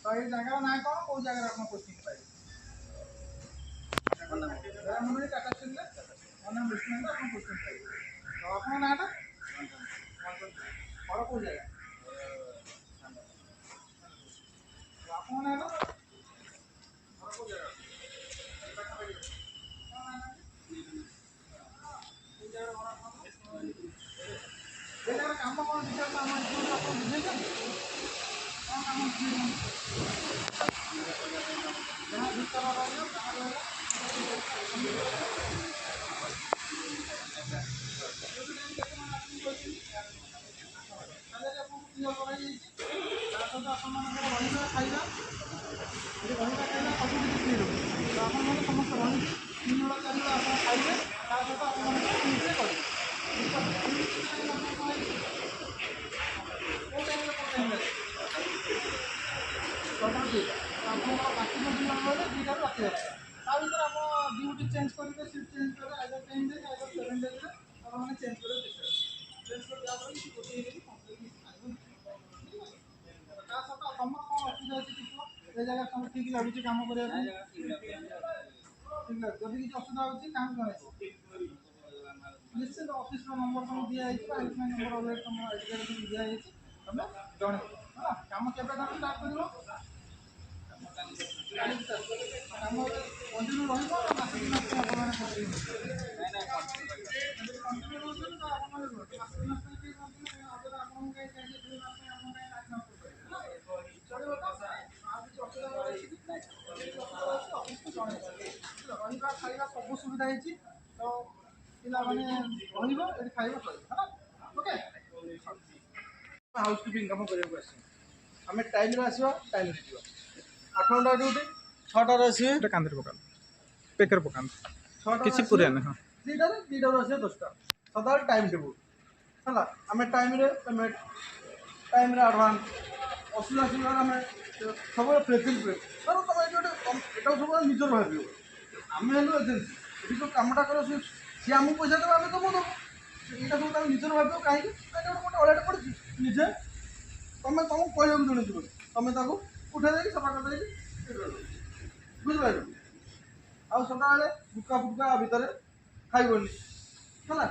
तो ये जगह ना कौन को जगह आपन पोस्टिंग पाए राममणि टाटा स्टील ले ओना मिशन में आपन पोस्टिंग पाए तो आपन नाटा और को जगह आपन नाटा और को जगह काम कौन डिटेल काम आपन बुझे कौन काम जहाँ भीतर रहियो ड्यूटी चेंज करके शिफ्ट चेंज कर आइदर 10 डेज आइदर 7 डेज रे आपन चेंज कर देते चेंज कर दिया पर किसी कोई नहीं का सब हम को असुविधा अछि किछो ए जगह सब ठीक लागुची काम करे ठीक है जब किसी असुविधा होची काम करे निश्चित ऑफिस रो नंबर हम दिया है हेल्पलाइन नंबर ऑलरेडी हम एजुकेशन दिया है हमें जणे हां काम केबे काम स्टार्ट करिवो काम कंटिन्यू रहइबो ना मासे मासे आपन करते नहीं नहीं कंटिन्यू रहइबो तो आपन मासे मासे की अगर आपन के चाहिए 2 मास में आपन का काम करबे चलिए बता आज जो असुविधा होची ऑफिस को जणे रहिबा खाइबा सब सुविधा हेची तो पिला माने रहिबो एठी खाइबो करबो हां ओके हाउस कीपिंग काम करियो आसी हमें टाइम रे आसीबो टाइम रे जीवो 8 घंटा ड्यूटी 6 टा आसीबे एटा कांदर पकान पेकर पकान 6 टा किछि पुरे न हां 2 टा आसीबे 10 टा सदा टाइम टेबल हला हमें टाइम रे पेमेंट टाइम रे एडवांस असुला सुला हमें सब प्रेजेंट पे सर तुम एटा सब निजर भाबियो हमें हेलो एजेंसी एठी जो कामटा करो से हमको पैसा देबा हमें तुमको दो एटा सब तुम निजर भाबियो काहे कि एटा गोटे ऑलरेडी पड़ी निजे तुम कहयो जणे जीवन तुम ताको उठा दे सफा कर दे बुझबाइल आ सदा बुका बुका भीतर खाइबोनी हला